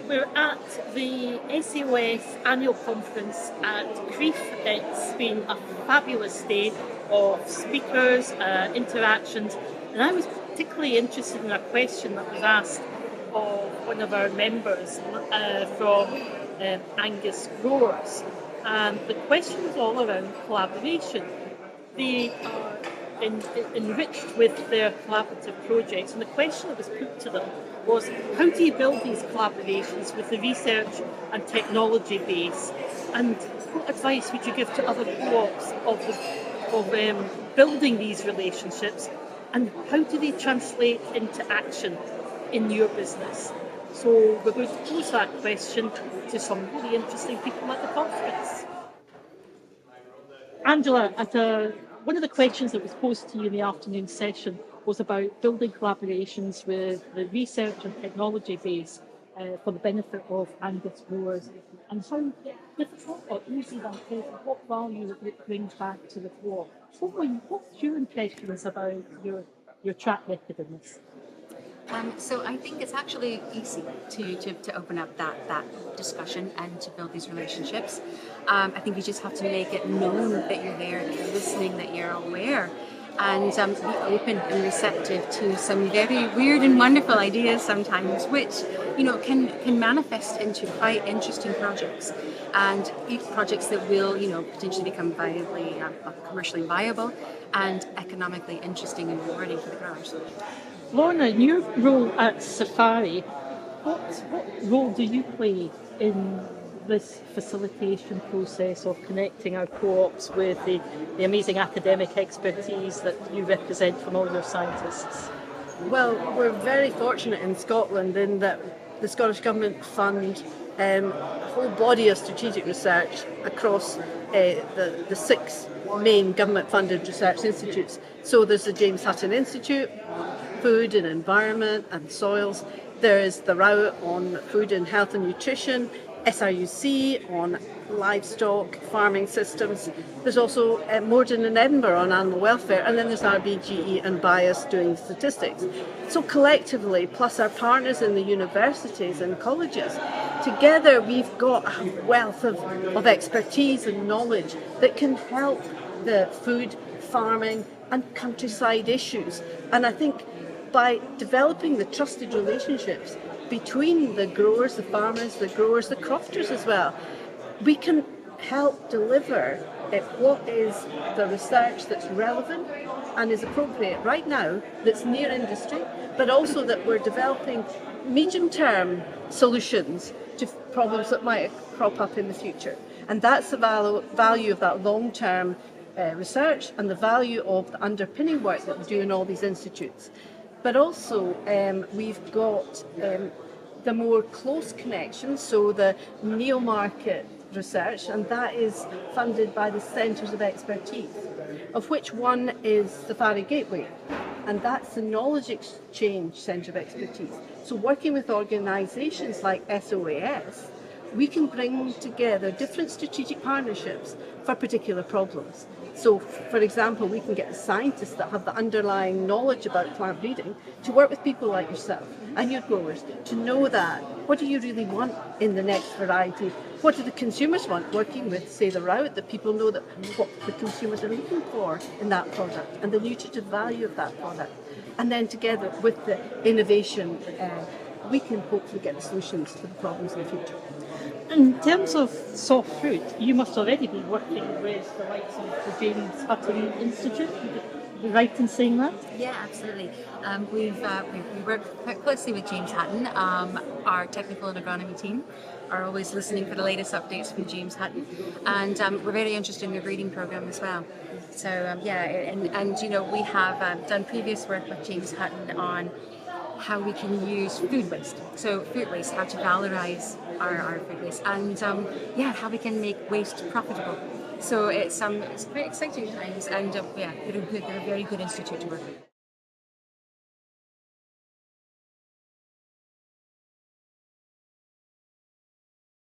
We're at the SAOS annual conference at Crieff. It's been a fabulous day of speakers, interactions, and I was particularly interested in a question that was asked of one of our members from Angus growers. And the question was all around collaboration. They are enriched with their collaborative projects, and the question that was put to them was, how do you build these collaborations with the research and technology base, and what advice would you give to other co-ops of building these relationships, and how do they translate into action in your business? So we're going to pose that question to some really interesting people at the conference. Angela, one of the questions that was posed to you in the afternoon session was about building collaborations with the research and technology base for the benefit of Angus growers, and how difficult or easy that is, and what value it brings back to the co-op. What's your impressions about your track record in this? So I think it's actually easy to open up that discussion and to build these relationships. I think you just have to make it known that you're there, that you're listening, that you're aware, and be open and receptive to some very weird and wonderful ideas sometimes, which can manifest into quite interesting projects, and projects that will potentially become commercially viable and economically interesting and rewarding for the growers. Lorna, in your role at Safari, what role do you play in this facilitation process of connecting our co-ops with the amazing academic expertise that you represent from all your scientists? Well, we're very fortunate in Scotland in that the Scottish Government fund a whole body of strategic research across the six main government-funded research institutes. So there's the James Hutton Institute, Food and Environment and Soils. There's the RAU on Food and Health and Nutrition, SRUC on livestock farming systems. There's also Morden and Edinburgh on animal welfare, and then there's RBGE and BIAS doing statistics. So collectively, plus our partners in the universities and colleges, together we've got a wealth of expertise and knowledge that can help the food, farming and countryside issues. And I think by developing the trusted relationships between the growers, the farmers, the growers, the crofters as well, we can help deliver what is the research that's relevant and is appropriate right now, that's near industry, but also that we're developing medium-term solutions to problems that might crop up in the future. And that's the value of that long-term research and the value of the underpinning work that we do in all these institutes. But also we've got the more close connections, so the neo-market research, and that is funded by the Centres of Expertise, of which one is Safari Gateway, and that's the Knowledge Exchange Centre of Expertise. So working with organisations like SAOS, we can bring together different strategic partnerships for particular problems. So, for example, we can get the scientists that have the underlying knowledge about plant breeding to work with people like yourself and your growers to know that. What do you really want in the next variety? What do the consumers want? Working with, say, the route, that people know that what the consumers are looking for in that product and the nutritive value of that product. And then together with the innovation, we can hopefully get the solutions to the problems in the future. In terms of soft fruit, you must already be working with the likes of the James Hutton Institute. Would you be right in saying that? Yeah, absolutely. We work quite closely with James Hutton. Our technical and agronomy team are always listening for the latest updates from James Hutton, and we're very interested in the breeding program as well. So we have done previous work with James Hutton on how we can use food waste. So food waste, how to valorize our food waste, and how we can make waste profitable. So it's very exciting times, and they're a very good institute to work with.